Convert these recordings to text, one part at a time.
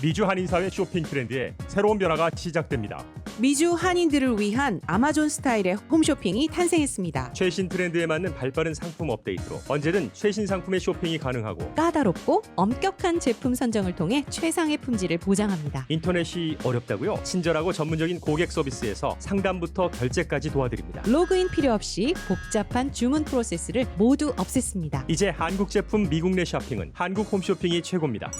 미주 한인사회 쇼핑 트렌드에 새로운 변화가 시작됩니다. 미주 한인들을 위한 아마존 스타일의 홈쇼핑이 탄생했습니다. 최신 트렌드에 맞는 발빠른 상품 업데이트로 언제든 최신 상품의 쇼핑이 가능하고 까다롭고 엄격한 제품 선정을 통해 최상의 품질을 보장합니다. 인터넷이 어렵다고요? 친절하고 전문적인 고객 서비스에서 상담부터 결제까지 도와드립니다. 로그인 필요 없이 복잡한 주문 프로세스를 모두 없앴습니다. 이제 한국 제품 미국 내 쇼핑은 한국 홈쇼핑이 최고입니다.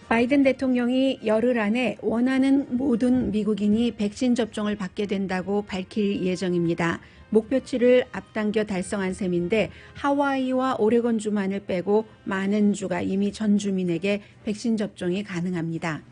바이든 대통령이 열흘 안에 원하는 모든 미국인이 백신 접종을 받게 된다고 밝힐 예정입니다. 목표치를 앞당겨 달성한 셈인데 하와이와 오레곤주만을 빼고 많은 주가 이미 전 주민에게 백신 접종이 가능합니다.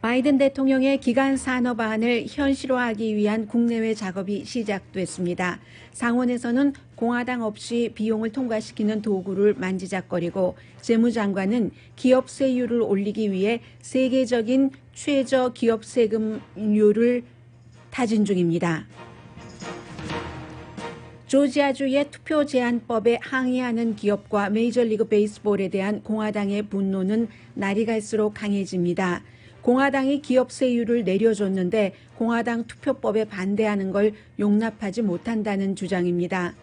바이든 대통령의 기간 산업안을 현실화하기 위한 국내외 작업이 시작됐습니다. 상원에서는 공화당 없이 비용을 통과시키는 도구를 만지작거리고 재무장관은 기업 세율을 올리기 위해 세계적인 최저 기업 세금률을 타진 중입니다. 조지아주의 투표 제한법에 항의하는 기업과 메이저리그 베이스볼에 대한 공화당의 분노는 날이 갈수록 강해집니다. 공화당이 기업 세율을 내려줬는데 공화당 투표법에 반대하는 걸 용납하지 못한다는 주장입니다.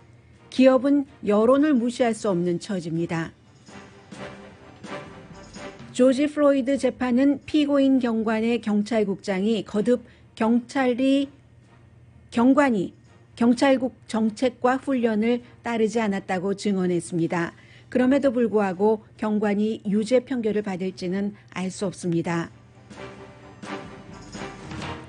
기업은 여론을 무시할 수 없는 처지입니다. 조지 플로이드 재판은 피고인 경관의 경찰국장이 거듭 경관이 경찰국 정책과 훈련을 따르지 않았다고 증언했습니다. 그럼에도 불구하고 경관이 유죄 판결을 받을지는 알 수 없습니다.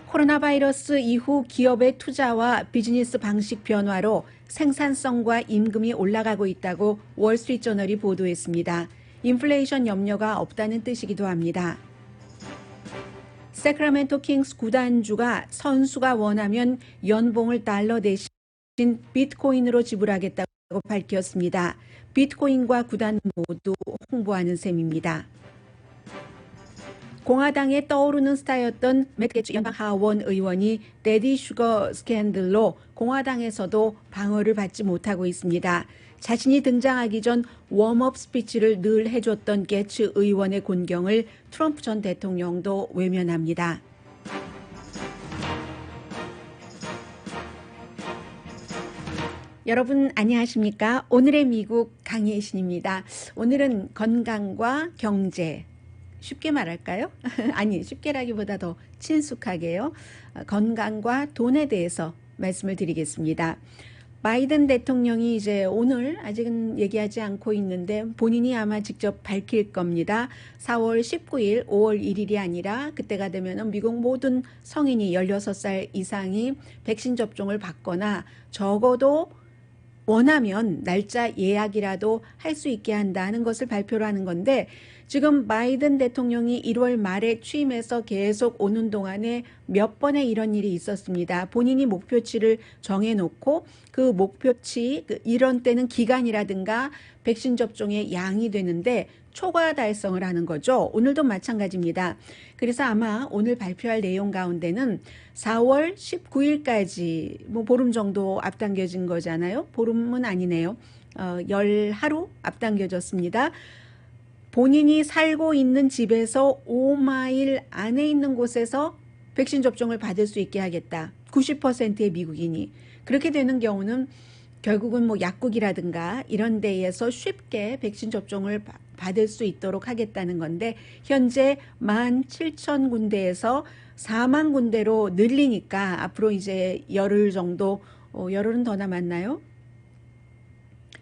코로나 바이러스 이후 기업의 투자와 비즈니스 방식 변화로 생산성과 임금이 올라가고 있다고 월스트리트저널이 보도했습니다. 인플레이션 염려가 없다는 뜻이기도 합니다. 세크라멘토 킹스 구단주가 선수가 원하면 연봉을 달러 대신 비트코인으로 지불하겠다고 밝혔습니다. 비트코인과 구단 모두 홍보하는 셈입니다. 공화당에 떠오르는 스타였던 맷 게츠 연방 하원 의원이 데디 슈거 스캔들로 공화당에서도 방어를 받지 못하고 있습니다. 자신이 등장하기 전 웜업 스피치를 늘 해줬던 게츠 의원의 곤경을 트럼프 전 대통령도 외면합니다. 여러분 안녕하십니까? 오늘의 미국 강예신입니다. 오늘은 건강과 경제, 쉽게 말할까요? 아니, 쉽게라기보다 더 친숙하게요. 건강과 돈에 대해서 말씀을 드리겠습니다. 바이든 대통령이 이제 오늘 아직은 얘기하지 않고 있는데 본인이 아마 직접 밝힐 겁니다. 4월 19일, 5월 1일이 아니라 그때가 되면 미국 모든 성인이 16살 이상이 백신 접종을 받거나 적어도 원하면 날짜 예약이라도 할 수 있게 한다는 것을 발표를 하는 건데 지금 바이든 대통령이 1월 말에 취임해서 계속 오는 동안에 몇 번의 이런 일이 있었습니다. 본인이 목표치를 정해놓고 그 목표치, 이런 때는 기간이라든가 백신 접종의 양이 되는데 초과 달성을 하는 거죠. 오늘도 마찬가지입니다. 그래서 아마 오늘 발표할 내용 가운데는 4월 19일까지 보름 정도 앞당겨진 거잖아요. 보름은 아니네요. 10하루 앞당겨졌습니다. 본인이 살고 있는 집에서 5마일 안에 있는 곳에서 백신 접종을 받을 수 있게 하겠다. 90%의 미국인이. 그렇게 되는 경우는 결국은 약국이라든가 이런 데에서 쉽게 백신 접종을 받을 수 있도록 하겠다는 건데 현재 17,000군데에서 4만 군데로 늘리니까 앞으로 이제 열흘 정도, 열흘은 더 남았나요?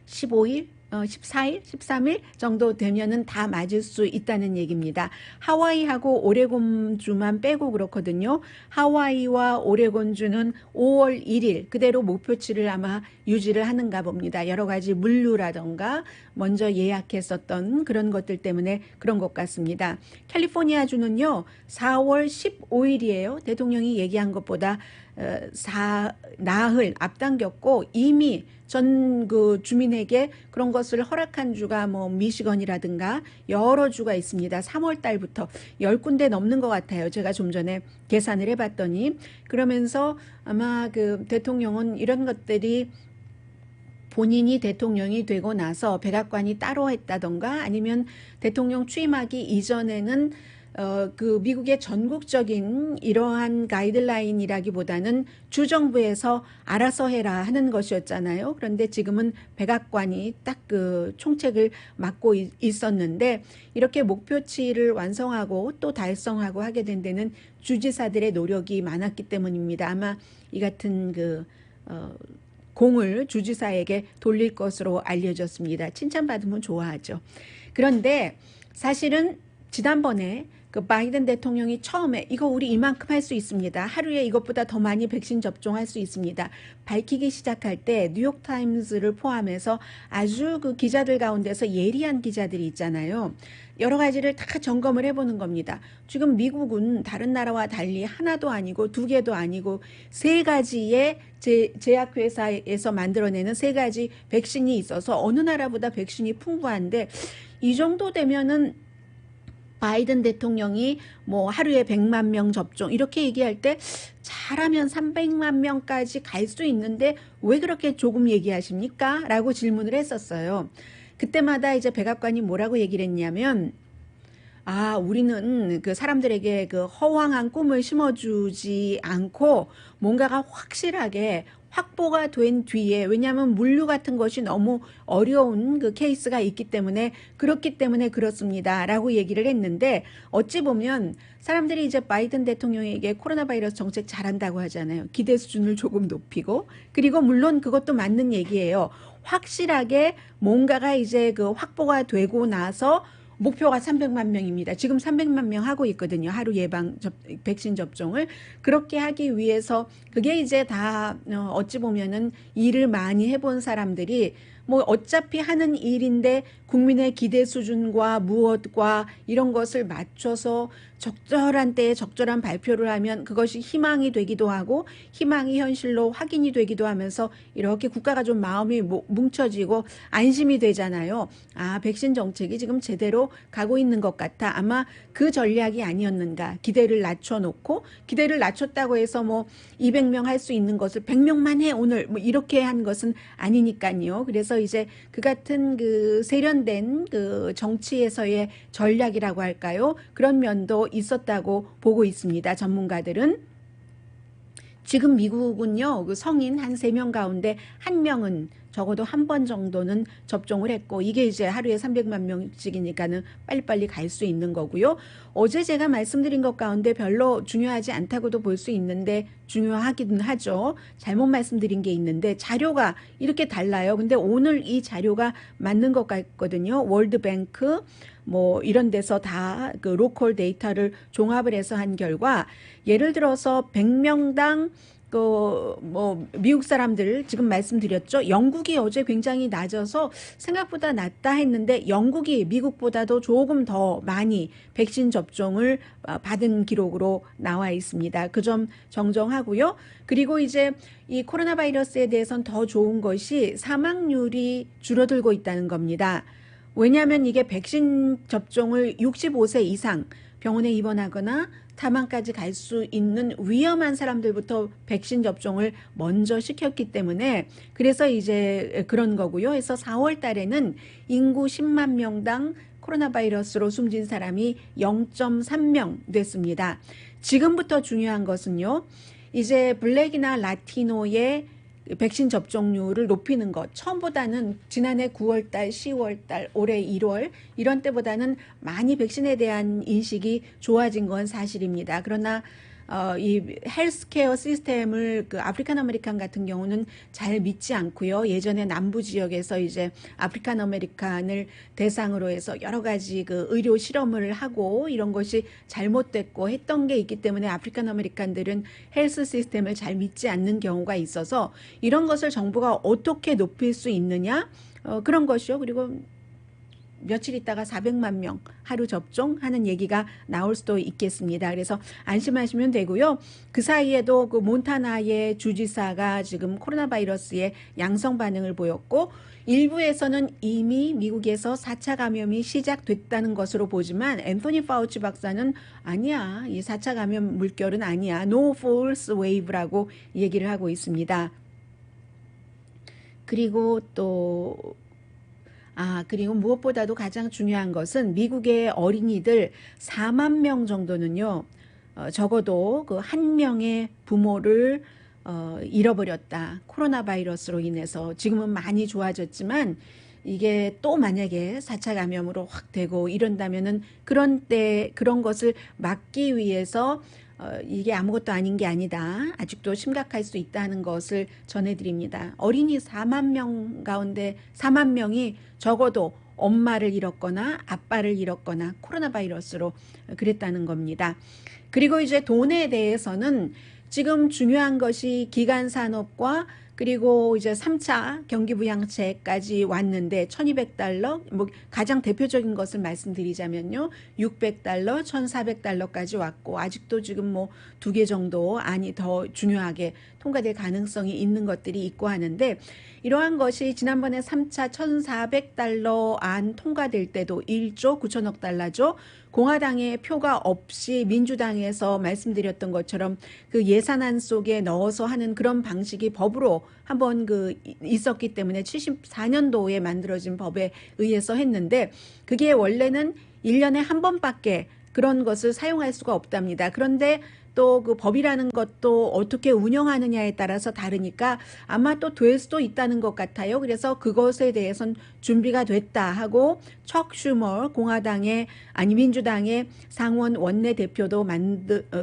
15일? 14일, 13일 정도 되면은 다 맞을 수 있다는 얘기입니다. 하와이하고 오레곤주만 빼고 그렇거든요. 하와이와 오레곤주는 5월 1일 그대로 목표치를 아마 유지를 하는가 봅니다. 여러 가지 물류라던가 먼저 예약했었던 그런 것들 때문에 그런 것 같습니다. 캘리포니아주는요, 4월 15일이에요. 대통령이 얘기한 것보다 나흘 앞당겼고 이미 전 그 주민에게 그런 것을 허락한 주가 뭐 미시건이라든가 여러 주가 있습니다. 3월 달부터 10군데 넘는 것 같아요. 제가 좀 전에 계산을 해봤더니. 그러면서 아마 그 대통령은 이런 것들이 본인이 대통령이 되고 나서 백악관이 따로 했다던가 아니면 대통령 취임하기 이전에는 그 미국의 전국적인 이러한 가이드라인이라기보다는 주정부에서 알아서 해라 하는 것이었잖아요. 그런데 지금은 백악관이 딱 그 총책을 맡고 있었는데 이렇게 목표치를 완성하고 또 달성하고 하게 된 데는 주지사들의 노력이 많았기 때문입니다. 아마 이 같은 그 공을 주지사에게 돌릴 것으로 알려졌습니다. 칭찬받으면 좋아하죠. 그런데 사실은 지난번에 그 바이든 대통령이 처음에 이거 우리 이만큼 할 수 있습니다. 하루에 이것보다 더 많이 백신 접종할 수 있습니다. 밝히기 시작할 때 뉴욕타임즈를 포함해서 아주 그 기자들 가운데서 예리한 기자들이 있잖아요. 여러 가지를 다 점검을 해보는 겁니다. 지금 미국은 다른 나라와 달리 하나도 아니고 두 개도 아니고 세 가지의 제약회사에서 만들어내는 세 가지 백신이 있어서 어느 나라보다 백신이 풍부한데 이 정도 되면은 바이든 대통령이 뭐 하루에 100만 명 접종 이렇게 얘기할 때 잘하면 300만 명까지 갈 수 있는데 왜 그렇게 조금 얘기하십니까? 라고 질문을 했었어요. 그때마다 이제 백악관이 뭐라고 얘기를 했냐면 우리는 그 사람들에게 그 허황한 꿈을 심어주지 않고 뭔가가 확실하게 확보가 된 뒤에 왜냐하면 물류 같은 것이 너무 어려운 그 케이스가 있기 때문에 그렇기 때문에 그렇습니다. 라고 얘기를 했는데 어찌 보면 사람들이 이제 바이든 대통령에게 코로나 바이러스 정책 잘한다고 하잖아요. 기대 수준을 조금 높이고 그리고 물론 그것도 맞는 얘기예요. 확실하게 뭔가가 이제 그 확보가 되고 나서 목표가 300만 명입니다. 지금 300만 명 하고 있거든요. 하루 백신 접종을. 그렇게 하기 위해서 그게 이제 다 어찌 보면은 일을 많이 해본 사람들이 뭐 어차피 하는 일인데 국민의 기대 수준과 무엇과 이런 것을 맞춰서 적절한 때에 적절한 발표를 하면 그것이 희망이 되기도 하고 희망이 현실로 확인이 되기도 하면서 이렇게 국가가 좀 마음이 뭉쳐지고 안심이 되잖아요. 백신 정책이 지금 제대로 가고 있는 것 같아. 아마 그 전략이 아니었는가. 기대를 낮춰놓고 기대를 낮췄다고 해서 뭐 200명 할 수 있는 것을 100명만 해 오늘 뭐 이렇게 한 것은 아니니까요. 그래서 이제 그 같은 그 세련된 그 정치에서의 전략이라고 할까요? 그런 면도 있었다고 보고 있습니다. 전문가들은. 지금 미국은요, 그 성인 한 3명 가운데 1명은 적어도 한 번 정도는 접종을 했고, 이게 이제 하루에 300만 명씩이니까는 빨리빨리 갈 수 있는 거고요. 어제 제가 말씀드린 것 가운데 별로 중요하지 않다고도 볼 수 있는데, 중요하긴 하죠. 잘못 말씀드린 게 있는데, 자료가 이렇게 달라요. 근데 오늘 이 자료가 맞는 것 같거든요. 월드뱅크, 뭐 이런 데서 다 그 로컬 데이터를 종합을 해서 한 결과, 예를 들어서 100명당 뭐 미국 사람들 지금 말씀드렸죠. 영국이 어제 굉장히 낮아서 생각보다 낮다 했는데 영국이 미국보다도 조금 더 많이 백신 접종을 받은 기록으로 나와 있습니다. 그 점 정정하고요. 그리고 이제 이 코로나 바이러스에 대해서는 더 좋은 것이 사망률이 줄어들고 있다는 겁니다. 왜냐하면 이게 백신 접종을 65세 이상 병원에 입원하거나 사망까지 갈 수 있는 위험한 사람들부터 백신 접종을 먼저 시켰기 때문에 그래서 이제 그런 거고요. 그래서 4월 달에는 인구 10만 명당 코로나 바이러스로 숨진 사람이 0.3명 됐습니다. 지금부터 중요한 것은요. 이제 블랙이나 라티노의 백신 접종률을 높이는 것. 처음보다는 지난해 9월달, 10월달, 올해 1월 이런 때보다는 많이 백신에 대한 인식이 좋아진 건 사실입니다. 그러나 이 헬스케어 시스템을 그 아프리칸 아메리칸 같은 경우는 잘 믿지 않고요. 예전에 남부 지역에서 이제 아프리칸 아메리칸을 대상으로 해서 여러 가지 그 의료 실험을 하고 이런 것이 잘못됐고 했던 게 있기 때문에 아프리칸 아메리칸들은 헬스 시스템을 잘 믿지 않는 경우가 있어서 이런 것을 정부가 어떻게 높일 수 있느냐 그런 것이요. 그리고 며칠 있다가 400만 명 하루 접종하는 얘기가 나올 수도 있겠습니다. 그래서 안심하시면 되고요. 그 사이에도 그 몬타나의 주지사가 지금 코로나 바이러스에 양성 반응을 보였고 일부에서는 이미 미국에서 4차 감염이 시작됐다는 것으로 보지만 앤토니 파우치 박사는 아니야. 이 4차 감염 물결은 아니야. No false wave라고 얘기를 하고 있습니다. 그리고 그리고 무엇보다도 가장 중요한 것은 미국의 어린이들 4만 명 정도는요, 적어도 그 한 명의 부모를 잃어버렸다. 코로나 바이러스로 인해서. 지금은 많이 좋아졌지만 이게 또 만약에 4차 감염으로 확 되고 이런다면은 그런 것을 막기 위해서 이게 아무것도 아닌 게 아니다. 아직도 심각할 수 있다는 것을 전해드립니다. 어린이 4만 명 가운데 4만 명이 적어도 엄마를 잃었거나 아빠를 잃었거나 코로나 바이러스로 그랬다는 겁니다. 그리고 이제 돈에 대해서는 지금 중요한 것이 기간 산업과 그리고 이제 3차 경기부양책까지 왔는데 $1200, 뭐 가장 대표적인 것을 말씀드리자면요. $600, $1400까지 왔고 아직도 지금 뭐 2개 정도 안이 더 중요하게 통과될 가능성이 있는 것들이 있고 하는데 이러한 것이 지난번에 3차 $1400 안 통과될 때도 1조 9천억 달러죠. 공화당의 표가 없이 민주당에서 말씀드렸던 것처럼 그 예산안 속에 넣어서 하는 그런 방식이 법으로 한번 있었기 때문에 74년도에 만들어진 법에 의해서 했는데 그게 원래는 1년에 한 번밖에 그런 것을 사용할 수가 없답니다. 그런데 또 그 법이라는 것도 어떻게 운영하느냐에 따라서 다르니까 아마 또 될 수도 있다는 것 같아요. 그래서 그것에 대해서는 준비가 됐다 하고 척 슈머 민주당의 상원 원내대표도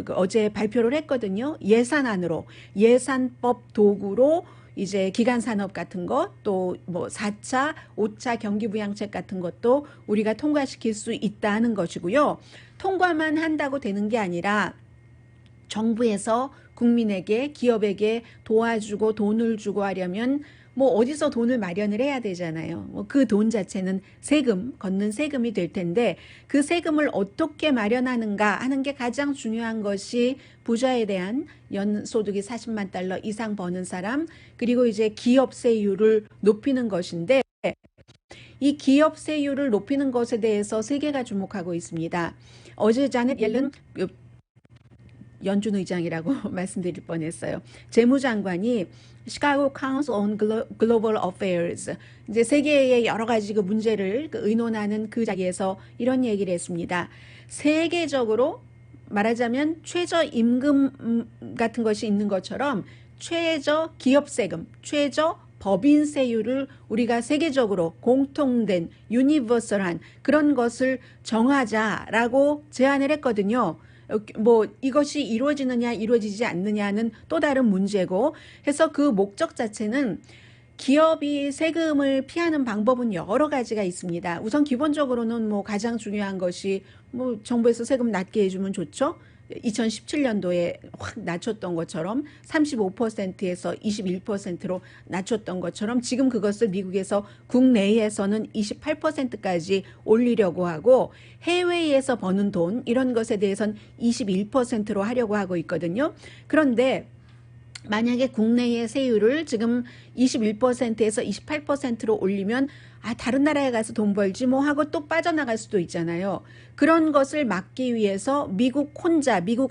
어제 발표를 했거든요. 예산안으로 예산법 도구로 이제 기간 산업 같은 것, 또 뭐 4차, 5차 경기부양책 같은 것도 우리가 통과시킬 수 있다는 것이고요. 통과만 한다고 되는 게 아니라 정부에서 국민에게 기업에게 도와주고 돈을 주고 하려면 뭐 어디서 돈을 마련을 해야 되잖아요. 뭐 그 돈 자체는 걷는 세금이 될 텐데 그 세금을 어떻게 마련하는가 하는 게 가장 중요한 것이 부자에 대한 연소득이 40만 달러 이상 버는 사람 그리고 이제 기업세율을 높이는 것인데 이 기업세율을 높이는 것에 대해서 세계가 주목하고 있습니다. 어제 자넷 옐런 연준 의장이라고 말씀드릴 뻔했어요. 재무장관이 시카고 카운슬 온 글로벌 어페어스 이제 세계의 여러 가지 그 문제를 의논하는 그 자리에서 이런 얘기를 했습니다. 세계적으로 말하자면 최저 임금 같은 것이 있는 것처럼 최저 기업세금, 최저 법인세율을 우리가 세계적으로 공통된 유니버설한 그런 것을 정하자라고 제안을 했거든요. 뭐 이것이 이루어지느냐 이루어지지 않느냐는 또 다른 문제고 해서 그 목적 자체는 기업이 세금을 피하는 방법은 여러 가지가 있습니다. 우선 기본적으로는 뭐 가장 중요한 것이 뭐 정부에서 세금 낮게 해주면 좋죠. 2017년도에 확 낮췄던 것처럼 35%에서 21%로 낮췄던 것처럼 지금 그것을 미국에서 국내에서는 28%까지 올리려고 하고 해외에서 버는 돈 이런 것에 대해서는 21%로 하려고 하고 있거든요. 그런데 만약에 국내의 세율을 지금 21%에서 28%로 올리면 다른 나라에 가서 돈 벌지 뭐 하고 또 빠져나갈 수도 있잖아요. 그런 것을 막기 위해서 미국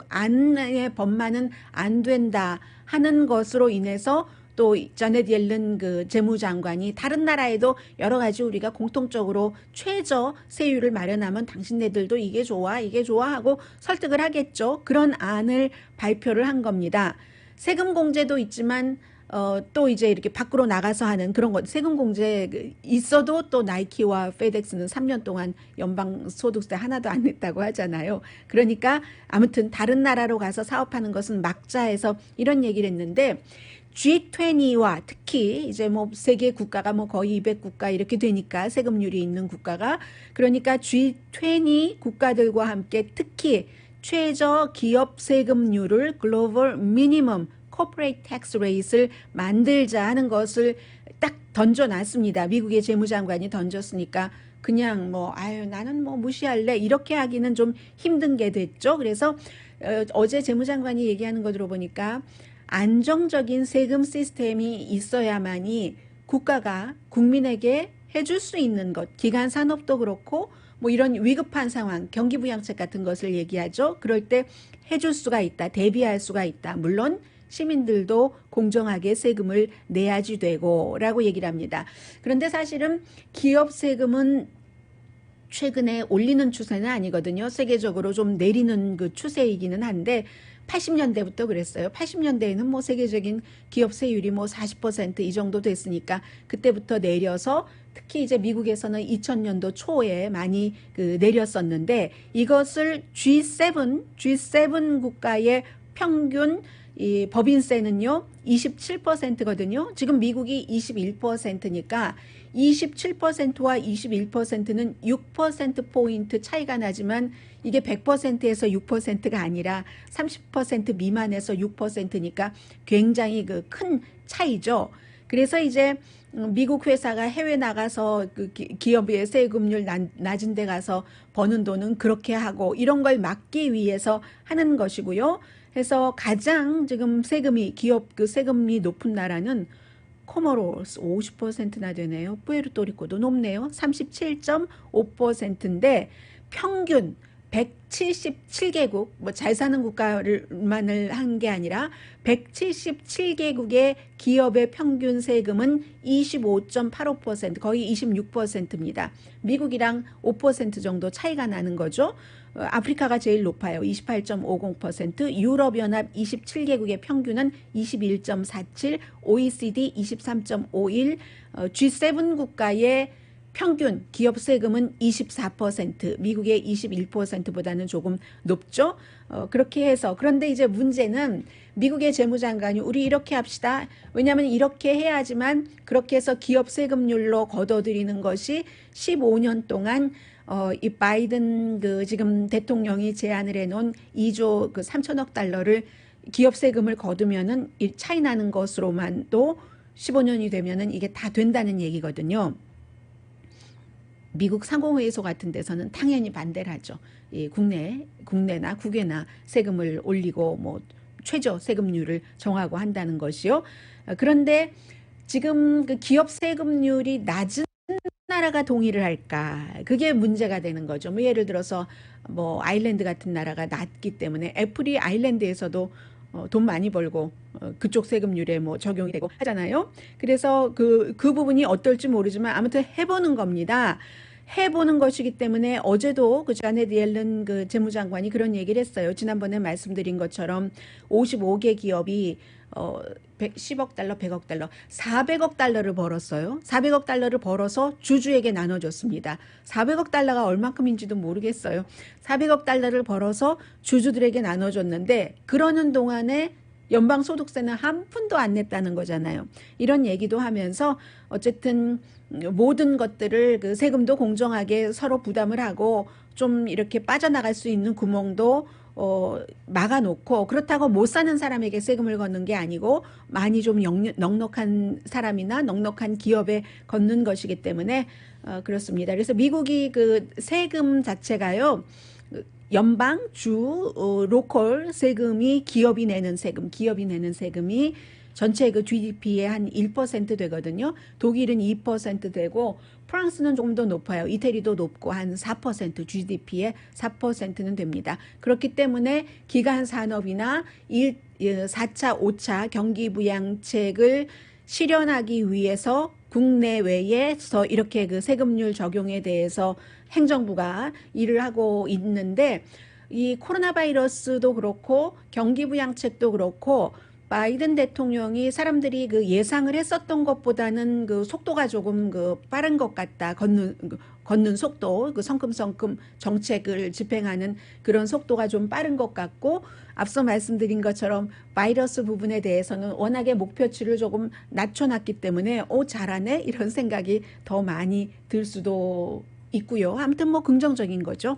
안의 법만은 안 된다 하는 것으로 인해서 또 자넷 옐런 그 재무장관이 다른 나라에도 여러 가지 우리가 공통적으로 최저 세율을 마련하면 당신네들도 이게 좋아 하고 설득을 하겠죠. 그런 안을 발표를 한 겁니다. 세금 공제도 있지만 또 이제 이렇게 밖으로 나가서 하는 그런 것 세금 공제 있어도 또 나이키와 페덱스는 3년 동안 연방 소득세 하나도 안 냈다고 하잖아요. 그러니까 아무튼 다른 나라로 가서 사업하는 것은 막자 해서 이런 얘기를 했는데 G20와 특히 이제 뭐 세계 국가가 뭐 거의 200국가 이렇게 되니까 세금률이 있는 국가가 그러니까 G20 국가들과 함께 특히 최저 기업 세금률을 글로벌 미니멈 corporate tax rate을 만들자 하는 것을 딱 던져놨습니다. 미국의 재무장관이 던졌으니까 그냥 뭐 아유 나는 뭐 무시할래 이렇게 하기는 좀 힘든 게 됐죠. 그래서 어제 재무장관이 얘기하는 거 들어보니까 안정적인 세금 시스템이 있어야만이 국가가 국민에게 해줄 수 있는 것, 기간 산업도 그렇고 뭐 이런 위급한 상황, 경기부양책 같은 것을 얘기하죠. 그럴 때 해줄 수가 있다, 대비할 수가 있다. 물론 시민들도 공정하게 세금을 내야지 되고 라고 얘기를 합니다. 그런데 사실은 기업 세금은 최근에 올리는 추세는 아니거든요. 세계적으로 좀 내리는 그 추세이기는 한데 80년대부터 그랬어요. 80년대에는 뭐 세계적인 기업 세율이 뭐 40% 이 정도 됐으니까 그때부터 내려서 특히 이제 미국에서는 2000년도 초에 많이 그 내렸었는데 이것을 G7 국가의 평균 이 법인세는요 27%거든요. 지금 미국이 21%니까 27%와 21%는 6%포인트 차이가 나지만 이게 100%에서 6%가 아니라 30% 미만에서 6%니까 굉장히 그 큰 차이죠. 그래서 이제 미국 회사가 해외 나가서 그 기업의 세금률 낮은 데 가서 버는 돈은 그렇게 하고 이런 걸 막기 위해서 하는 것이고요. 그래서 가장 지금 세금이 기업 그 세금이 높은 나라는 코모로스 50%나 되네요. 푸에르토리코도 높네요. 37.5%인데 평균 177개국 뭐 잘 사는 국가만을 한 게 아니라 177개국의 기업의 평균 세금은 25.85% 거의 26%입니다. 미국이랑 5% 정도 차이가 나는 거죠. 아프리카가 제일 높아요. 28.50%, 유럽연합 27개국의 평균은 21.47, OECD 23.51, G7 국가의 평균 기업 세금은 24%, 미국의 21%보다는 조금 높죠. 그렇게 해서 그런데 이제 문제는 미국의 재무장관이 우리 이렇게 합시다. 왜냐하면 이렇게 해야지만 그렇게 해서 기업 세금률로 걷어들이는 것이 15년 동안 이 바이든 그 지금 대통령이 제안을 해놓은 2조 그 3천억 달러를 기업 세금을 거두면은 이 차이 나는 것으로만도 15년이 되면은 이게 다 된다는 얘기거든요. 미국 상공회의소 같은 데서는 당연히 반대를 하죠. 이 국내나 국외나 세금을 올리고 뭐 최저 세금률을 정하고 한다는 것이요. 그런데 지금 그 기업 세금률이 낮은 나라가 동의를 할까? 그게 문제가 되는 거죠. 뭐 예를 들어서 뭐 아일랜드 같은 나라가 낮기 때문에 애플이 아일랜드에서도 돈 많이 벌고 그쪽 세금률에 뭐 적용이 되고 하잖아요. 그래서 그 부분이 어떨지 모르지만 아무튼 해보는 겁니다. 해보는 것이기 때문에 어제도 그 자넷 옐런 그 재무장관이 그런 얘기를 했어요. 지난번에 말씀드린 것처럼 55개 기업이 10억 달러, 100억 달러, 400억 달러를 벌었어요. 400억 달러를 벌어서 주주에게 나눠줬습니다. 400억 달러가 얼마큼인지도 모르겠어요. 400억 달러를 벌어서 주주들에게 나눠줬는데 그러는 동안에 연방소득세는 한 푼도 안 냈다는 거잖아요. 이런 얘기도 하면서 어쨌든 모든 것들을 그 세금도 공정하게 서로 부담을 하고 좀 이렇게 빠져나갈 수 있는 구멍도 막아놓고 그렇다고 못 사는 사람에게 세금을 걷는 게 아니고 많이 좀 넉넉한 사람이나 넉넉한 기업에 걷는 것이기 때문에 그렇습니다. 그래서 미국이 그 세금 자체가요. 연방, 주, 로컬 세금이 기업이 내는 세금이 전체 그 GDP의 한 1% 되거든요. 독일은 2% 되고 프랑스는 조금 더 높아요. 이태리도 높고 한 4% GDP의 4%는 됩니다. 그렇기 때문에 기간 산업이나 4차, 5차 경기부양책을 실현하기 위해서 국내외에서 이렇게 그 세금률 적용에 대해서 행정부가 일을 하고 있는데 이 코로나 바이러스도 그렇고 경기부양책도 그렇고 바이든 대통령이 사람들이 그 예상을 했었던 것보다는 그 속도가 조금 그 빠른 것 같다. 걷는 속도, 그 성큼성큼 정책을 집행하는 그런 속도가 좀 빠른 것 같고 앞서 말씀드린 것처럼 바이러스 부분에 대해서는 워낙에 목표치를 조금 낮춰놨기 때문에 잘하네 이런 생각이 더 많이 들 수도 있고요. 아무튼 뭐 긍정적인 거죠.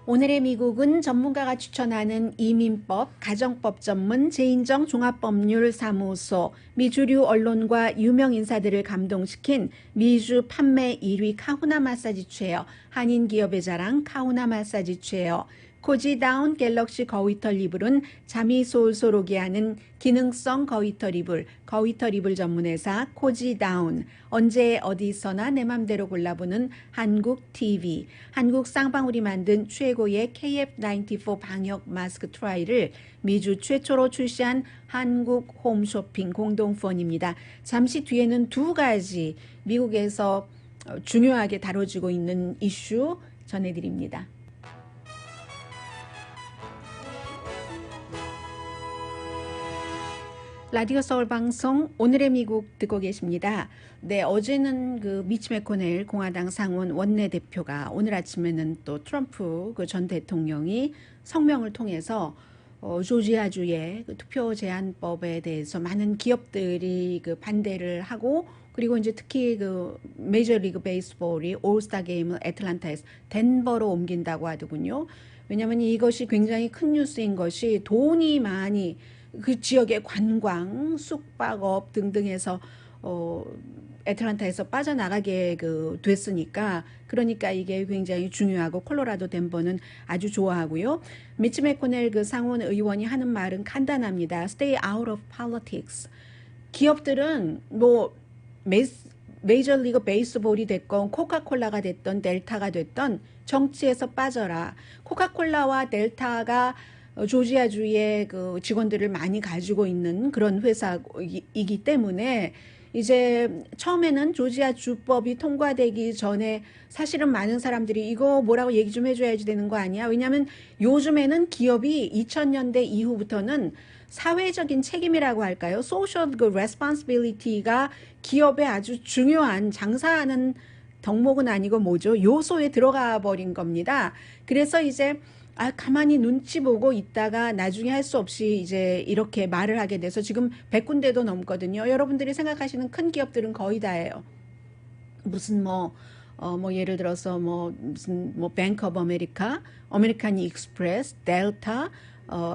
오늘의 미국은 전문가가 추천하는 이민법, 가정법 전문 제인정 종합법률사무소, 미주류 언론과 유명 인사들을 감동시킨 미주 판매 1위 카후나 마사지 체어, 한인 기업의 자랑 카후나 마사지 체어, 코지다운 갤럭시 거위털 이불은 잠이 솔솔 오게 하는 기능성 거위털 이불 전문회사 코지다운, 언제 어디서나 내 맘대로 골라보는 한국 TV, 한국 쌍방울이 만든 최고의 KF94 방역 마스크 트라이를 미주 최초로 출시한 한국 홈쇼핑 공동펀입니다. 잠시 뒤에는 두 가지 미국에서 중요하게 다뤄지고 있는 이슈 전해드립니다. 라디오 서울 방송 오늘의 미국 듣고 계십니다. 네, 어제는 그 미치 매코넬 공화당 상원 원내대표가, 오늘 아침에는 또 트럼프 그 전 대통령이 성명을 통해서 조지아주의 그 투표 제한법에 대해서 많은 기업들이 그 반대를 하고, 그리고 이제 특히 그 메이저리그 베이스볼이 올스타 게임을 애틀란타에서 덴버로 옮긴다고 하더군요. 왜냐하면 이것이 굉장히 큰 뉴스인 것이, 돈이 많이 그 지역의 관광, 숙박업 등등해서 애틀란타에서 빠져나가게 됐으니까, 그러니까 이게 굉장히 중요하고, 콜로라도 덴버는 아주 좋아하고요. 미치 매코넬 그 상원 의원이 하는 말은 간단합니다. Stay out of politics. 기업들은 뭐 메이저리그 베이스볼이 됐건 코카콜라가 됐던 델타가 됐던 정치에서 빠져라. 코카콜라와 델타가 조지아주의 그 직원들을 많이 가지고 있는 그런 회사이기 때문에, 이제 처음에는 조지아 주법이 통과되기 전에 사실은 많은 사람들이 이거 뭐라고 얘기 좀 해줘야지 되는 거 아니야? 왜냐하면 요즘에는 기업이 2000년대 이후부터는 사회적인 책임이라고 할까요? 소셜 그 레스폰시빌리티가 기업의 아주 중요한, 장사하는 덕목은 아니고 뭐죠? 요소에 들어가 버린 겁니다. 그래서 이제 가만히 눈치 보고 있다가 나중에 할 수 없이 이제 이렇게 말을 하게 돼서 지금 100군데도 넘거든요. 여러분들이 생각하시는 큰 기업들은 거의 다예요. 무슨 예를 들어서 무슨 뱅크 오브 아메리카, 아메리칸 익스프레스, 델타,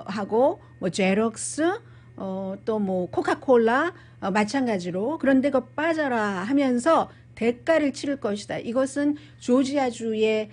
하고 제록스, 또 코카콜라, 마찬가지로. 그런데 그 빠져라 하면서 대가를 치를 것이다. 이것은 조지아주의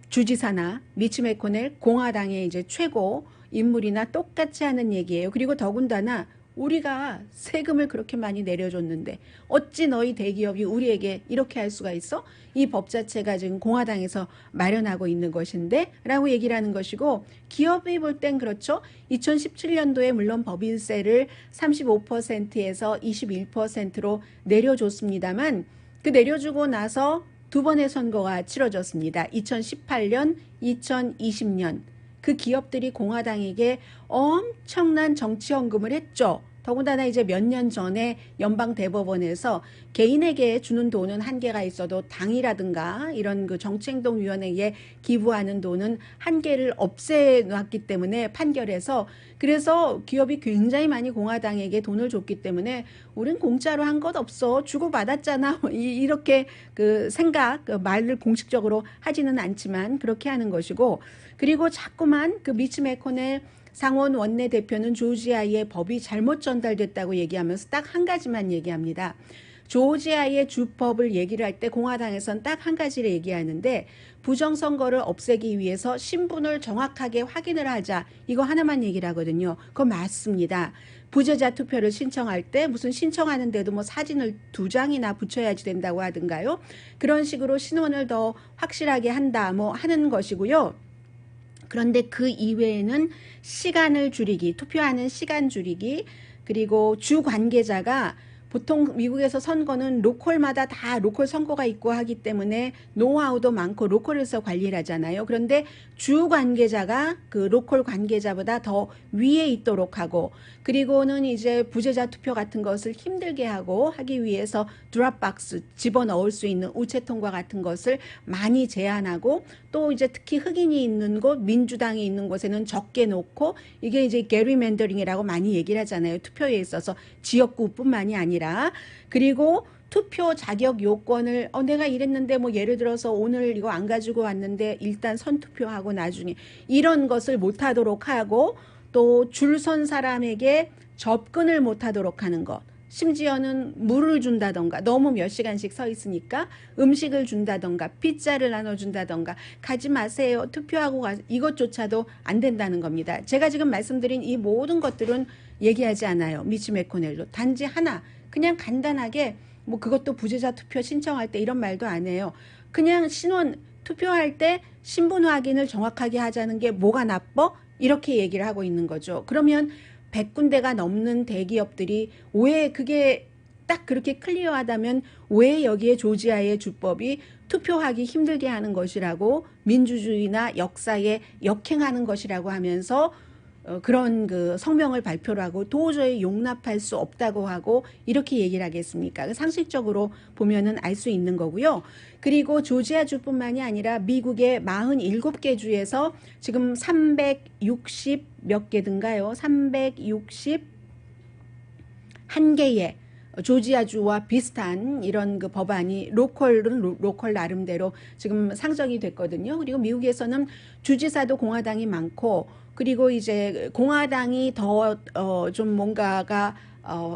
주지사나 미치 매코넬 공화당의 이제 최고 인물이나 똑같이 하는 얘기예요. 그리고 더군다나 우리가 세금을 그렇게 많이 내려줬는데 어찌 너희 대기업이 우리에게 이렇게 할 수가 있어? 이 법 자체가 지금 공화당에서 마련하고 있는 것인데 라고 얘기를 하는 것이고, 기업이 볼 땐 그렇죠. 2017년도에 물론 법인세를 35%에서 21%로 내려줬습니다만, 그 내려주고 나서 두 번의 선거가 치러졌습니다. 2018년, 2020년. 그 기업들이 공화당에게 엄청난 정치 헌금을 했죠. 더군다나 이제 몇 년 전에 연방 대법원에서 개인에게 주는 돈은 한계가 있어도 당이라든가 이런 그 정치행동위원회에 기부하는 돈은 한계를 없애놨기 때문에 판결해서, 그래서 기업이 굉장히 많이 공화당에게 돈을 줬기 때문에 우린 공짜로 한 것 없어, 주고받았잖아, 이렇게 그 말을 공식적으로 하지는 않지만 그렇게 하는 것이고, 그리고 자꾸만 그 미치 매코넬 상원 원내대표는 조지아의 법이 잘못 전달됐다고 얘기하면서 딱 한 가지만 얘기합니다. 조지아의 주법을 얘기를 할 때 공화당에서는 딱 한 가지를 얘기하는데, 부정선거를 없애기 위해서 신분을 정확하게 확인을 하자, 이거 하나만 얘기를 하거든요. 그거 맞습니다. 부재자 투표를 신청할 때 무슨 신청하는데도 사진을 2장이나 붙여야지 된다고 하던가요? 그런 식으로 신원을 더 확실하게 한다 하는 것이고요. 그런데 그 이외에는 시간을 줄이기, 투표하는 시간 줄이기, 그리고 주 관계자가, 보통 미국에서 선거는 로컬마다 다 로컬 선거가 있고 하기 때문에 노하우도 많고 로컬에서 관리를 하잖아요. 그런데 주 관계자가 그 로컬 관계자보다 더 위에 있도록 하고, 그리고는 이제 부재자 투표 같은 것을 힘들게 하기 위해서 드랍박스, 집어넣을 수 있는 우체통과 같은 것을 많이 제한하고, 또 이제 특히 흑인이 있는 곳, 민주당이 있는 곳에는 적게 놓고, 이게 이제 게리맨더링이라고 많이 얘기를 하잖아요. 투표에 있어서 지역구뿐만이 아니라. 그리고 투표 자격 요건을 내가 이랬는데 뭐 예를 들어서 오늘 이거 안 가지고 왔는데 일단 선투표하고 나중에 이런 것을 못하도록 하고 또 줄 선 사람에게 접근을 못하도록 하는 것. 심지어는 물을 준다던가 너무 몇 시간씩 서 있으니까 음식을 준다던가 피자를 나눠준다던가 가지 마세요. 투표하고 이것조차도 안 된다는 겁니다. 제가 지금 말씀드린 이 모든 것들은 얘기하지 않아요. 미치 매코넬도. 단지 하나 그냥 간단하게 뭐 그것도 부재자 투표 신청할 때 이런 말도 안 해요. 그냥 신원 투표할 때 신분 확인을 정확하게 하자는 게 뭐가 나빠? 이렇게 얘기를 하고 있는 거죠. 그러면 100군데가 넘는 대기업들이 왜 그게 딱 그렇게 클리어하다면 왜 여기에 조지아의 주법이 투표하기 힘들게 하는 것이라고 민주주의나 역사에 역행하는 것이라고 하면서 그런 그 성명을 발표를 하고 도저히 용납할 수 없다고 하고 이렇게 얘기를 하겠습니까? 상식적으로 보면은 알 수 있는 거고요. 그리고 조지아주뿐만이 아니라 미국의 47개 주에서 지금 360 몇 개든가요? 361개의 조지아주와 비슷한 이런 그 법안이 로컬은 로컬 나름대로 지금 상정이 됐거든요. 그리고 미국에서는 주지사도 공화당이 많고 그리고 이제 공화당이 더 좀 뭔가가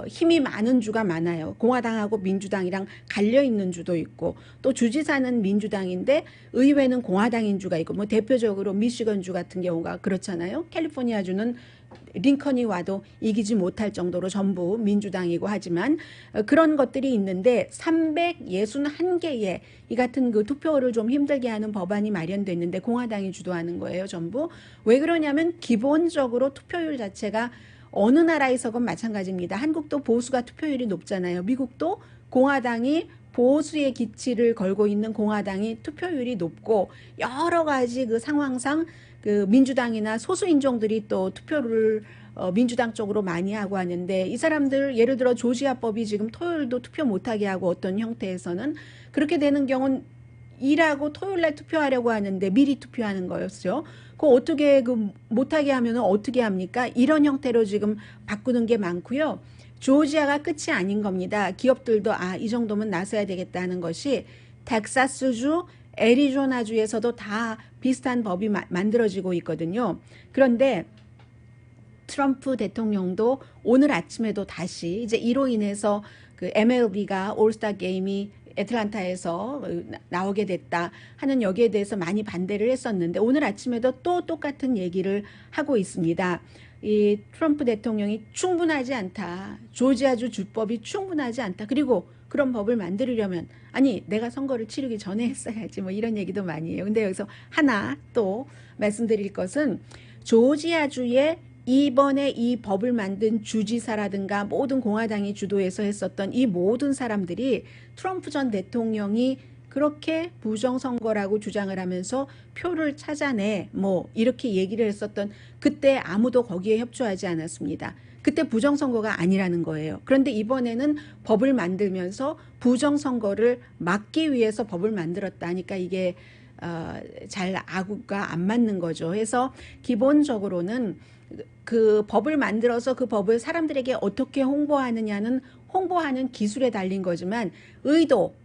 힘이 많은 주가 많아요. 공화당하고 민주당이랑 갈려 있는 주도 있고 또 주지사는 민주당인데 의회는 공화당인 주가 있고 뭐 대표적으로 미시건주 같은 경우가 그렇잖아요. 캘리포니아주는 링컨이 와도 이기지 못할 정도로 전부 민주당이고 하지만 그런 것들이 있는데 361개의 이 같은 그 투표를 좀 힘들게 하는 법안이 마련됐는데 공화당이 주도하는 거예요. 전부. 왜 그러냐면 기본적으로 투표율 자체가 어느 나라에서건 마찬가지입니다. 한국도 보수가 투표율이 높잖아요. 미국도 공화당이 보수의 기치를 걸고 있는 공화당이 투표율이 높고 여러 가지 그 상황상 그 민주당이나 소수 인종들이 또 투표를 민주당 쪽으로 많이 하고 하는데 이 사람들 예를 들어 조지아법이 지금 토요일도 투표 못하게 하고 어떤 형태에서는 그렇게 되는 경우는 일하고 토요일날 투표하려고 하는데 미리 투표하는 거였죠. 그 어떻게 그 못하게 하면 어떻게 합니까? 이런 형태로 지금 바꾸는 게 많고요. 조지아가 끝이 아닌 겁니다. 기업들도 이 정도면 나서야 되겠다는 것이 텍사스주, 애리조나주에서도 다 비슷한 법이 만들어지고 있거든요. 그런데 트럼프 대통령도 오늘 아침에도 다시 이제 이로 인해서 그 MLB가 올스타 게임이 애틀란타에서 나오게 됐다 하는 여기에 대해서 많이 반대를 했었는데 오늘 아침에도 또 똑같은 얘기를 하고 있습니다. 이 트럼프 대통령이 충분하지 않다. 조지아주 주법이 충분하지 않다. 그리고 그런 법을 만들려면 아니 내가 선거를 치르기 전에 했어야지 뭐 이런 얘기도 많이 해요. 근데 여기서 하나 또 말씀드릴 것은 조지아주의 이번에 이 법을 만든 주지사라든가 모든 공화당이 주도해서 했었던 이 모든 사람들이 트럼프 전 대통령이 그렇게 부정선거라고 주장을 하면서 표를 찾아내 뭐 이렇게 얘기를 했었던 그때 아무도 거기에 협조하지 않았습니다. 그때 부정선거가 아니라는 거예요. 그런데 이번에는 법을 만들면서 부정선거를 막기 위해서 법을 만들었다 하니까 이게 잘 아구가 안 맞는 거죠. 해서 기본적으로는 그 법을 만들어서 그 법을 사람들에게 어떻게 홍보하느냐는 홍보하는 기술에 달린 거지만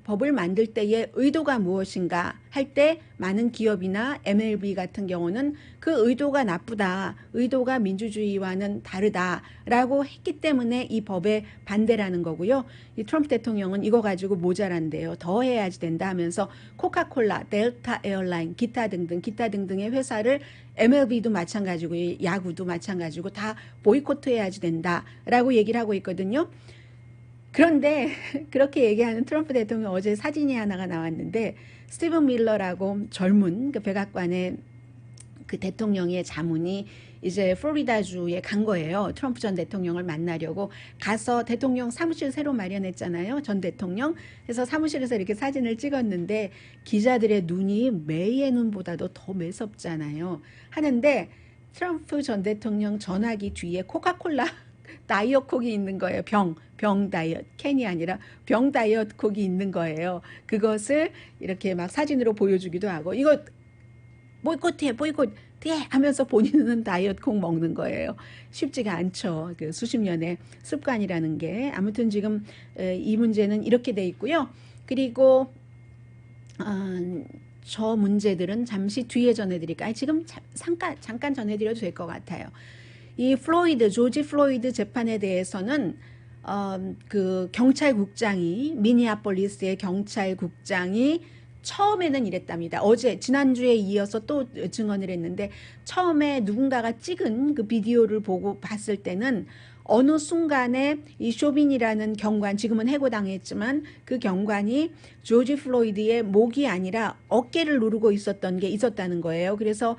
법을 만들 때의 의도가 무엇인가 할 때 많은 기업이나 MLB 같은 경우는 그 의도가 나쁘다, 의도가 민주주의와는 다르다라고 했기 때문에 이 법에 반대라는 거고요. 이 트럼프 대통령은 이거 가지고 모자란데요. 더 해야지 된다 하면서 코카콜라, 델타 에어라인, 기타 등등의 회사를 MLB도 마찬가지고 야구도 마찬가지고 다 보이콧해야지 된다라고 얘기를 하고 있거든요. 그런데 그렇게 얘기하는 트럼프 대통령 어제 사진이 하나가 나왔는데 스티븐 밀러라고 젊은 그 백악관의 그 대통령의 자문이 이제 플로리다주에 간 거예요. 트럼프 전 대통령을 만나려고 가서 대통령 사무실 새로 마련했잖아요. 전 대통령. 그래서 사무실에서 이렇게 사진을 찍었는데 기자들의 눈이 매의 눈보다도 더 매섭잖아요. 하는데 트럼프 전 대통령 전화기 뒤에 코카콜라 다이어트 콕이 있는 거예요. 병 다이어트 캔이 아니라 병 다이어트 콕이 있는 거예요. 그것을 이렇게 막 사진으로 보여주기도 하고 이거 보이콧해 보이콧 하면서 본인은 다이어트 콩 먹는 거예요. 쉽지가 않죠. 그 수십 년의 습관이라는 게. 아무튼 지금 이 문제는 이렇게 돼 있고요. 그리고 저 문제들은 잠시 뒤에 전해드릴까요? 지금 잠깐 전해드려도 될 것 같아요. 이 조지 플로이드 재판에 대해서는 그 경찰국장이 미니애폴리스의 경찰국장이 처음에는 이랬답니다. 지난주에 이어서 또 증언을 했는데 처음에 누군가가 찍은 그 비디오를 보고 봤을 때는 어느 순간에 이 쇼빈이라는 경관, 지금은 해고당했지만 그 경관이 조지 플로이드의 목이 아니라 어깨를 누르고 있었던 게 있었다는 거예요. 그래서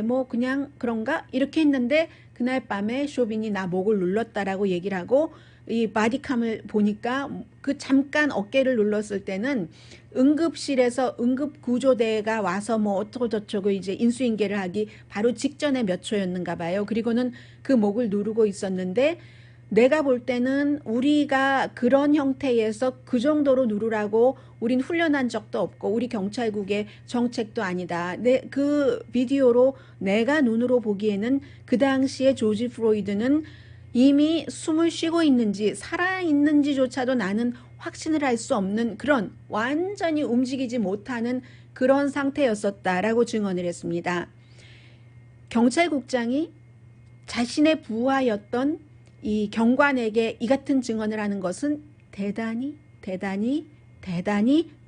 뭐 그냥 그런가? 이렇게 했는데 그날 밤에 쇼빈이 나 목을 눌렀다라고 얘기를 하고 이 바디캄을 보니까 그 잠깐 어깨를 눌렀을 때는 응급실에서 응급구조대가 와서 뭐 어쩌고저쩌고 이제 인수인계를 하기 바로 직전에 몇 초였는가 봐요. 그리고는 그 목을 누르고 있었는데 내가 볼 때는 우리가 그런 형태에서 그 정도로 누르라고 우린 훈련한 적도 없고 우리 경찰국의 정책도 아니다. 그 비디오로 내가 눈으로 보기에는 그 당시에 조지 플로이드는 이미 숨을 쉬고 있는지 살아있는지조차도 나는 확신을 할 수 없는 그런 완전히 움직이지 못하는 그런 상태였었다라고 증언을 했습니다. 경찰국장이 자신의 부하였던 이 경관에게 이 같은 증언을 하는 것은 대단히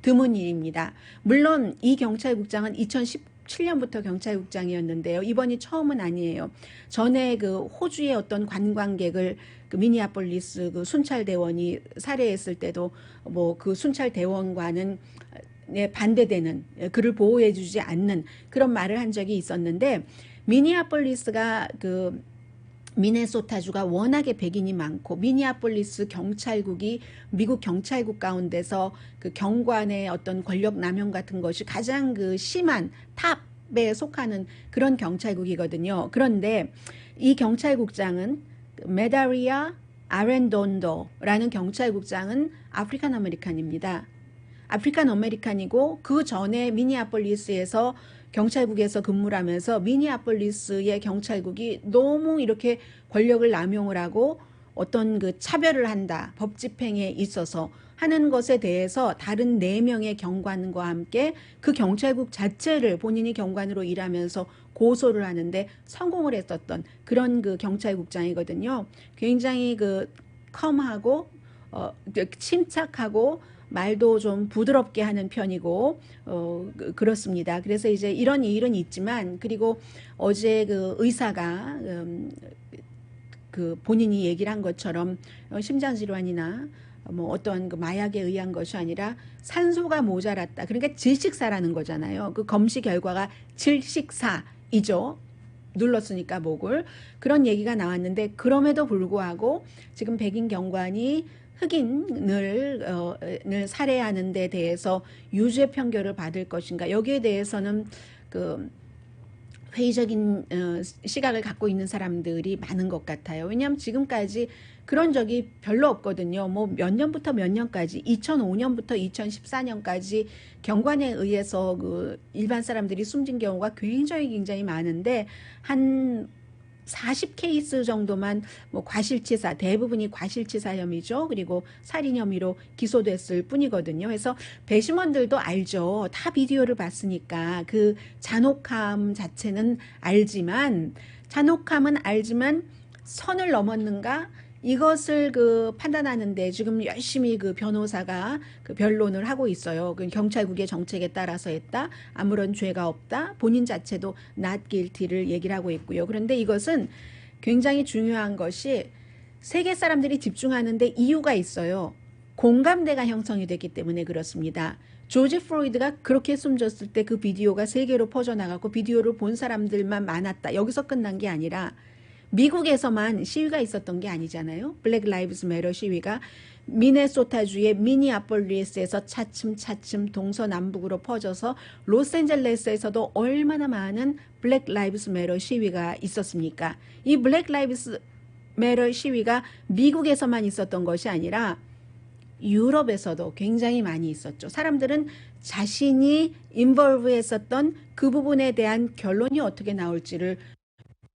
드문 일입니다. 물론 이 경찰국장은 2017년부터 경찰국장이었는데요. 이번이 처음은 아니에요. 전에 그 호주의 어떤 관광객을 그 미니애폴리스 그 순찰대원이 살해했을 때도 뭐 그 순찰대원과는 반대되는, 그를 보호해주지 않는 그런 말을 한 적이 있었는데 미니애폴리스가 그 미네소타주가 워낙에 백인이 많고 미니애폴리스 경찰국이 미국 경찰국 가운데서 그 경관의 어떤 권력 남용 같은 것이 가장 그 심한 탑에 속하는 그런 경찰국이거든요. 그런데 이 경찰국장은 메다리아 아렌돈도라는 경찰국장은 아프리칸 아메리칸입니다. 아프리칸 아메리칸이고 그 전에 미니애폴리스에서 경찰국에서 근무를 하면서 미니애폴리스의 경찰국이 너무 이렇게 권력을 남용을 하고 어떤 그 차별을 한다, 법 집행에 있어서 하는 것에 대해서 다른 4명의 경관과 함께 그 경찰국 자체를 본인이 경관으로 일하면서 고소를 하는데 성공을 했었던 그런 그 경찰국장이거든요. 굉장히 그 컴하고 침착하고 말도 좀 부드럽게 하는 편이고 그렇습니다. 그래서 이제 이런 일은 있지만 그리고 어제 그 의사가 그 본인이 얘기를 한 것처럼 심장질환이나 뭐 어떤 그 마약에 의한 것이 아니라 산소가 모자랐다. 그러니까 질식사라는 거잖아요. 그 검시 결과가 질식사이죠. 눌렀으니까 목을. 그런 얘기가 나왔는데 그럼에도 불구하고 지금 백인 경관이 흑인을 살해하는 데 대해서 유죄 판결을 받을 것인가. 여기에 대해서는 그 회의적인 시각을 갖고 있는 사람들이 많은 것 같아요. 왜냐하면 지금까지 그런 적이 별로 없거든요. 뭐 몇 년부터 몇 년까지 2005년부터 2014년까지 경관에 의해서 그 일반 사람들이 숨진 경우가 굉장히 많은데 한 40케이스 정도만 뭐 과실치사, 대부분이 과실치사 혐의죠. 그리고 살인 혐의로 기소됐을 뿐이거든요. 그래서 배심원들도 알죠. 다 비디오를 봤으니까 그 잔혹함 자체는 알지만 선을 넘었는가? 이것을 그 판단하는데 지금 열심히 그 변호사가 그 변론을 하고 있어요. 그 경찰국의 정책에 따라서 했다. 아무런 죄가 없다. 본인 자체도 not guilty를 얘기를 하고 있고요. 그런데 이것은 굉장히 중요한 것이 세계 사람들이 집중하는데 이유가 있어요. 공감대가 형성이 됐기 때문에 그렇습니다. 조지 플로이드가 그렇게 숨졌을 때 그 비디오가 세계로 퍼져나갔고 비디오를 본 사람들만 많았다. 여기서 끝난 게 아니라 미국에서만 시위가 있었던 게 아니잖아요. 블랙 라이브즈 매터 시위가 미네소타주의 미니애폴리스에서 차츰 동서남북으로 퍼져서 로스앤젤레스에서도 얼마나 많은 블랙 라이브즈 매터 시위가 있었습니까? 이 블랙 라이브즈 매터 시위가 미국에서만 있었던 것이 아니라 유럽에서도 굉장히 많이 있었죠. 사람들은 자신이 인볼브 했었던 그 부분에 대한 결론이 어떻게 나올지를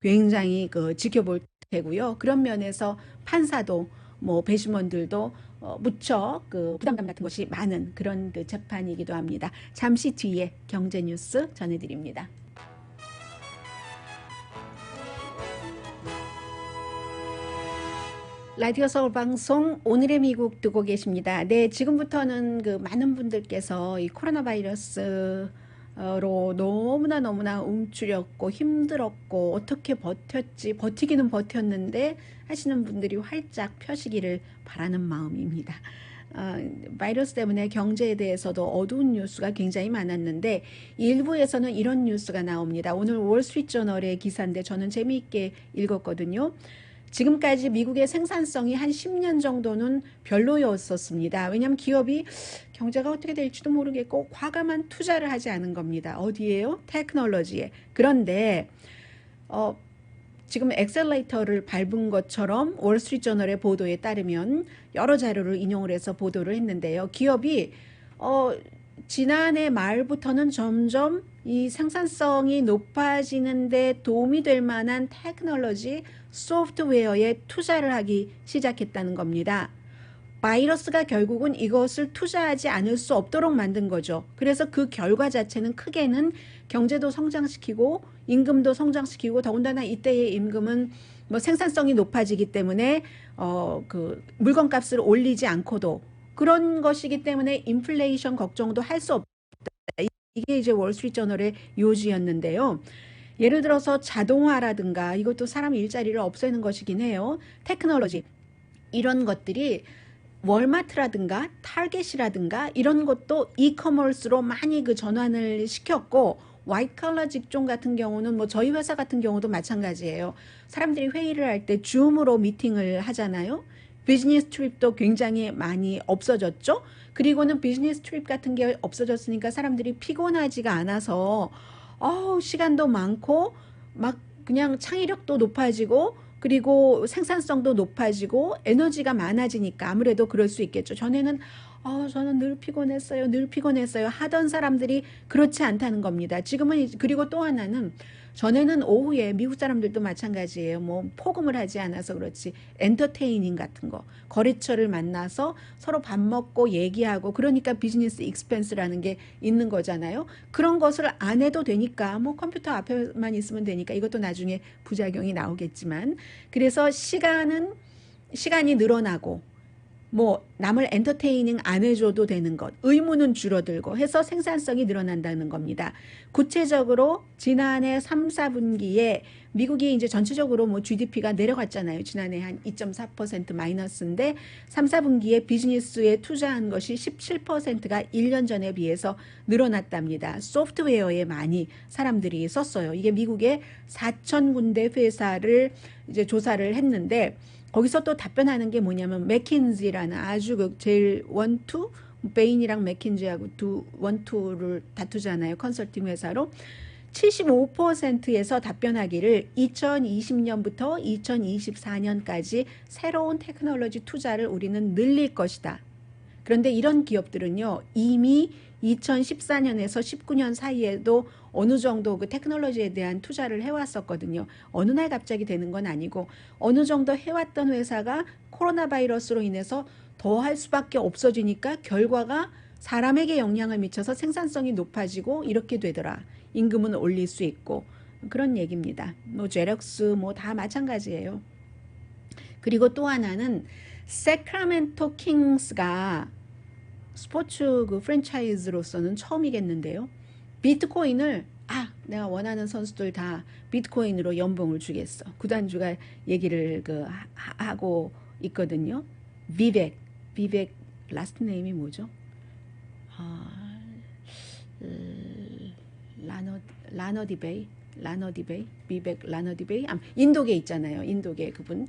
굉장히 지켜볼 테고요. 그런 면에서 판사도 뭐 배심원들도 무척 부담감 같은 것이 많은 그런 재판이기도 합니다. 잠시 뒤에 경제 뉴스 전해드립니다. 라디오 서울 방송 오늘의 미국 듣고 계십니다. 네, 지금부터는 많은 분들께서 이 코로나 바이러스로 너무나 움츠렸고 힘들었고 어떻게 버텼지, 버티기는 버텼는데 하시는 분들이 활짝 펴시기를 바라는 마음입니다. 바이러스 때문에 경제에 대해서도 어두운 뉴스가 굉장히 많았는데 일부에서는 이런 뉴스가 나옵니다. 오늘 월스트리트저널의 기사인데 저는 재미있게 읽었거든요. 지금까지 미국의 생산성이 한 10년 정도는 별로였었습니다. 왜냐하면 기업이 경제가 어떻게 될지도 모르겠고 과감한 투자를 하지 않은 겁니다. 어디에요? 테크놀로지에. 그런데 지금 엑셀레이터를 밟은 것처럼 월스트리트저널의 보도에 따르면 여러 자료를 인용을 해서 보도를 했는데요. 기업이 지난해 말부터는 점점 이 생산성이 높아지는 데 도움이 될 만한 테크놀로지 소프트웨어에 투자를 하기 시작했다는 겁니다. 바이러스가 결국은 이것을 투자하지 않을 수 없도록 만든 거죠. 그래서 그 결과 자체는 크게는 경제도 성장시키고 임금도 성장시키고 더군다나 이때의 임금은 뭐 생산성이 높아지기 때문에 물건값을 올리지 않고도 그런 것이기 때문에 인플레이션 걱정도 할 수 없다. 이게 이제 월스트리트저널의 요지였는데요. 예를 들어서 자동화라든가 이것도 사람 일자리를 없애는 것이긴 해요. 테크놀로지 이런 것들이 월마트라든가 타겟이라든가 이런 것도 이커머스로 많이 전환을 시켰고 화이트 칼라 직종 같은 경우는 뭐 저희 회사 같은 경우도 마찬가지예요. 사람들이 회의를 할 때 줌으로 미팅을 하잖아요. 비즈니스 트립도 굉장히 많이 없어졌죠. 그리고는 비즈니스 트립 같은 게 없어졌으니까 사람들이 피곤하지가 않아서 시간도 많고 막 그냥 창의력도 높아지고 그리고 생산성도 높아지고 에너지가 많아지니까 아무래도 그럴 수 있겠죠. 전에는 저는 늘 피곤했어요 하던 사람들이 그렇지 않다는 겁니다. 지금은 그리고 또 하나는 전에는 오후에 미국 사람들도 마찬가지예요. 뭐 폭음을 하지 않아서 그렇지 엔터테이닝 같은 거 거래처를 만나서 서로 밥 먹고 얘기하고 그러니까 비즈니스 익스펜스라는 게 있는 거잖아요. 그런 것을 안 해도 되니까 뭐 컴퓨터 앞에만 있으면 되니까 이것도 나중에 부작용이 나오겠지만 그래서 시간이 늘어나고 뭐 남을 엔터테이닝 안 해줘도 되는 것, 의무는 줄어들고 해서 생산성이 늘어난다는 겁니다. 구체적으로 지난해 3, 4분기에 미국이 이제 전체적으로 뭐 GDP가 내려갔잖아요. 지난해 한 2.4% 마이너스인데 3, 4분기에 비즈니스에 투자한 것이 17%가 1년 전에 비해서 늘어났답니다. 소프트웨어에 많이 사람들이 썼어요. 이게 미국의 4,000군데 회사를 이제 조사를 했는데 거기서 또 답변하는 게 뭐냐면 맥킨지라는 아주 제일 원투 베인이랑 맥킨지하고 원투를 다투잖아요. 컨설팅 회사로 75%에서 답변하기를 2020년부터 2024년까지 새로운 테크놀로지 투자를 우리는 늘릴 것이다. 그런데 이런 기업들은요 이미 2014년에서 19년 사이에도 어느 정도 그 테크놀로지에 대한 투자를 해왔었거든요. 어느 날 갑자기 되는 건 아니고 어느 정도 해왔던 회사가 코로나 바이러스로 인해서 더 할 수밖에 없어지니까 결과가 사람에게 영향을 미쳐서 생산성이 높아지고 이렇게 되더라. 임금은 올릴 수 있고 그런 얘기입니다. 뭐 제럭스 뭐 다 마찬가지예요. 그리고 또 하나는 세크라멘토 킹스가 스포츠 프랜차이즈로서는 처음이겠는데요. 비트코인을 내가 원하는 선수들 다 비트코인으로 연봉을 주겠어. 구단주가 얘기를 하고 있거든요. 비벡 라스트 네임이 뭐죠? 라너디베이 비벡 라너디베이 인도계 있잖아요. 인도계 그분.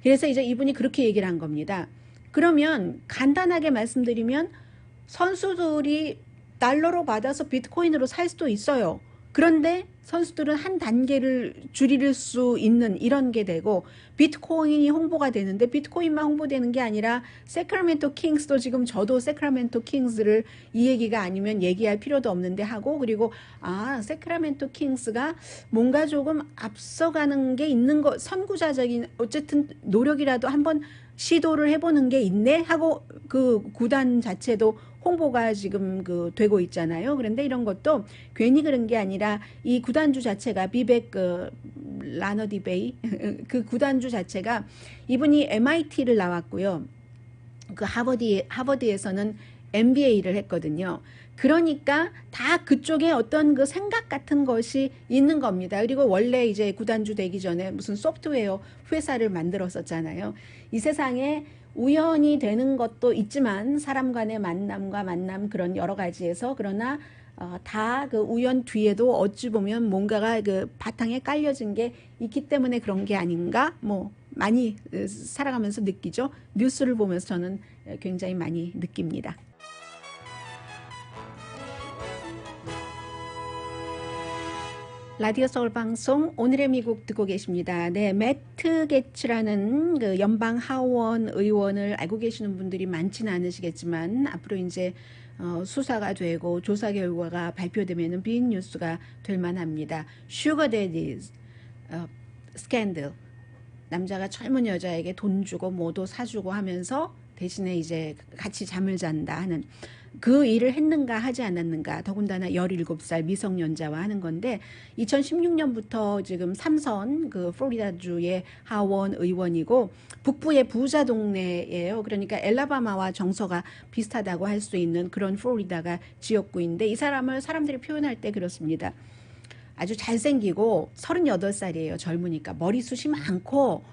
그래서 이제 이분이 그렇게 얘기를 한 겁니다. 그러면 간단하게 말씀드리면 선수들이 달러로 받아서 비트코인으로 살 수도 있어요. 그런데 선수들은 한 단계를 줄일 수 있는 이런 게 되고 비트코인이 홍보가 되는데 비트코인만 홍보되는 게 아니라 세크라멘토 킹스도 지금 저도 세크라멘토 킹스를 이 얘기가 아니면 얘기할 필요도 없는데 하고 그리고 세크라멘토 킹스가 뭔가 조금 앞서가는 게 있는 거 선구자적인 어쨌든 노력이라도 한번 시도를 해보는 게 있네 하고 그 구단 자체도 홍보가 지금 되고 있잖아요. 그런데 이런 것도 괜히 그런 게 아니라 이 구단주 자체가 비백 라너디베이 그 구단주 자체가 이분이 MIT를 나왔고요. 그 하버드에서는 MBA를 했거든요. 그러니까 다 그쪽에 어떤 그 생각 같은 것이 있는 겁니다. 그리고 원래 이제 구단주 되기 전에 무슨 소프트웨어 회사를 만들었었잖아요. 이 세상에 우연이 되는 것도 있지만 사람 간의 만남과 만남 그런 여러 가지에서 그러나 다 그 우연 뒤에도 어찌 보면 뭔가가 그 바탕에 깔려진 게 있기 때문에 그런 게 아닌가 뭐 많이 살아가면서 느끼죠. 뉴스를 보면서 저는 굉장히 많이 느낍니다. 라디오 서울 방송 오늘의 미국 듣고 계십니다. 네, 매트 게츠라는 그 연방 하원 의원을 알고 계시는 분들이 많지는 않으시겠지만 앞으로 이제 수사가 되고 조사 결과가 발표되면은 빅 뉴스가 될 만합니다. 슈거 데디 스캔들. 남자가 젊은 여자에게 돈 주고 뭐도 사주고 하면서 대신에 이제 같이 잠을 잔다 하는 그 일을 했는가 하지 않았는가 더군다나 17살 미성년자와 하는 건데 2016년부터 지금 3선 그 플로리다주의 하원 의원이고 북부의 부자 동네예요. 그러니까 엘라바마와 정서가 비슷하다고 할 수 있는 그런 플로리다가 지역구인데 이 사람을 사람들이 표현할 때 그렇습니다. 아주 잘생기고 38살이에요. 젊으니까 머리숱이 많고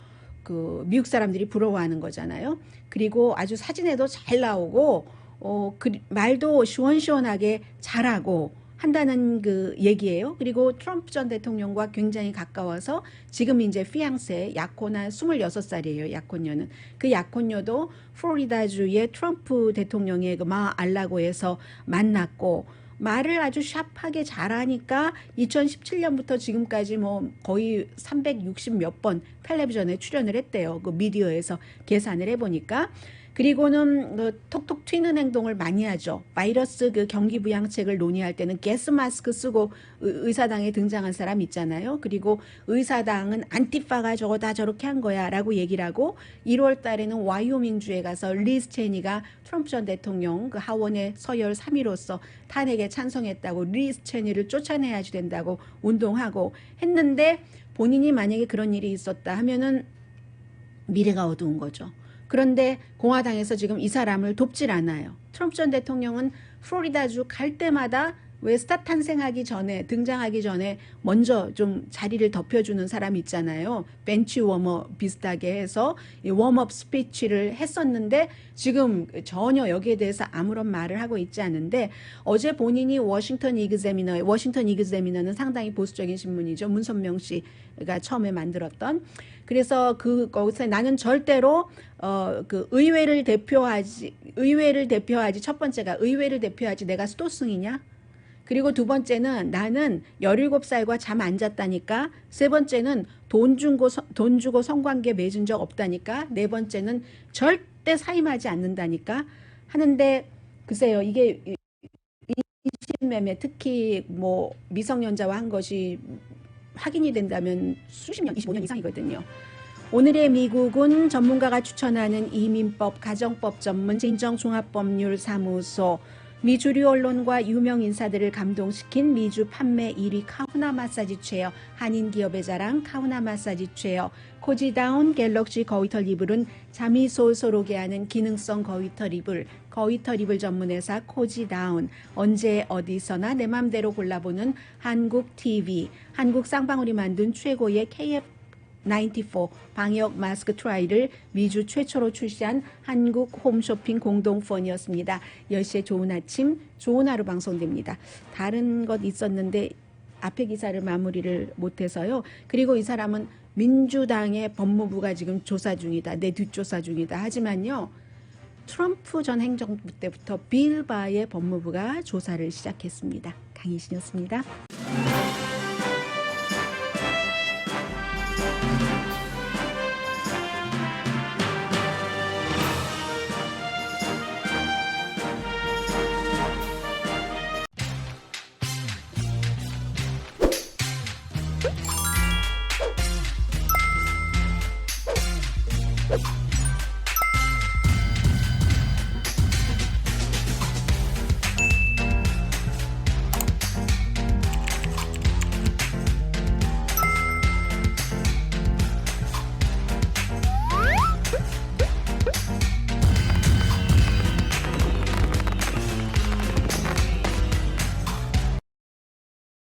그 미국 사람들이 부러워하는 거잖아요. 그리고 아주 사진에도 잘 나오고 말도 시원시원하게 잘하고 한다는 그 얘기예요. 그리고 트럼프 전 대통령과 굉장히 가까워서 지금 이제 피앙세 약혼한 26살이에요. 약혼녀는. 그 약혼녀도 플로리다주의 트럼프 대통령의 그 마알라고에서 만났고 말을 아주 샵하게 잘하니까 2017년부터 지금까지 뭐 거의 360 몇 번 텔레비전에 출연을 했대요. 그 미디어에서 계산을 해보니까. 그리고는 톡톡 튀는 행동을 많이 하죠. 바이러스 그 경기 부양책을 논의할 때는 가스 마스크 쓰고 의사당에 등장한 사람 있잖아요. 그리고 의사당은 안티파가 저거다 저렇게 한 거야 라고 얘기를 하고 1월 달에는 와이오밍주에 가서 리즈 체니가 트럼프 전 대통령 그 하원의 서열 3위로서 탄핵에 찬성했다고 리즈 체니를 쫓아내야지 된다고 운동하고 했는데 본인이 만약에 그런 일이 있었다 하면은 미래가 어두운 거죠. 그런데 공화당에서 지금 이 사람을 돕질 않아요. 트럼프 전 대통령은 플로리다주 갈 때마다 왜 스타 탄생하기 전에 등장하기 전에 먼저 좀 자리를 덮여주는 사람 있잖아요. 벤치 워머 비슷하게 해서 이 웜업 스피치를 했었는데 지금 전혀 여기에 대해서 아무런 말을 하고 있지 않은데 어제 본인이 워싱턴 이그제미너는 상당히 보수적인 신문이죠. 문선명 씨가 처음에 만들었던. 그래서 거기서 나는 절대로 그 의회를 대표하지 첫 번째가 의회를 대표하지 내가 수도승이냐? 그리고 두 번째는 나는 17살과 잠 안 잤다니까. 세 번째는 돈 주고 성관계 맺은 적 없다니까. 네 번째는 절대 사임하지 않는다니까. 하는데 글쎄요. 이게 인신매매 특히 뭐 미성년자와 한 것이 확인이 된다면 수십 년, 25년 이상이거든요. 오늘의 미국은 전문가가 추천하는 이민법, 가정법 전문 진정종합법률사무소 미 주류 언론과 유명 인사들을 감동시킨 미주 판매 1위 카우나 마사지 체어, 한인 기업의 자랑 카우나 마사지 체어, 코지다운 갤럭시 거위털 이불은 잠이 솔솔 오게 하는 기능성 거위털 이불 전문회사 코지다운, 언제 어디서나 내 맘대로 골라보는 한국 TV, 한국 쌍방울이 만든 최고의 KF94 방역 마스크 트라이를 미주 최초로 출시한 한국 홈쇼핑 공동펀이었습니다. 10시에 좋은 아침, 좋은 하루 방송됩니다. 다른 것 있었는데 앞에 기사를 마무리를 못해서요. 그리고 이 사람은 민주당의 법무부가 지금 조사 중이다. 내 뒷조사 중이다. 하지만요. 트럼프 전 행정부 때부터 빌 바의 법무부가 조사를 시작했습니다. 강희신이었습니다. 네.